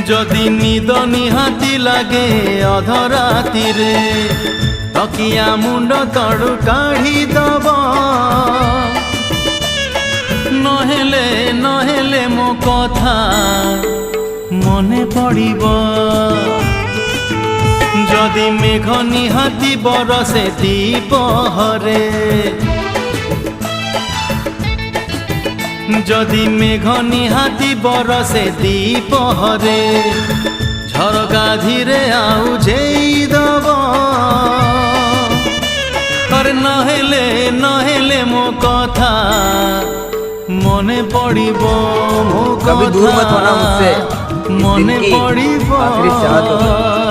যদি নিদ নিহাতি লাগে অধরাতিরে তকিয়া মুন্ড তড়ু কাঢ়ি দব নহেলে নহেলে মো কথা মনে পড়িব যদি মেঘ নিহাতি বরসে দ্বিপহরে যদি মেঘ নিহাতি বরসে দ্বিপহরে ঝরকা ধীরে আউ যেই দব আরে নহেলে নহেলে মো কথা মনে পড়িব মো कभी दूर मत होना কথা मुझसे। মনে जिंदगी পড়িব आखिरी चाहत होगी।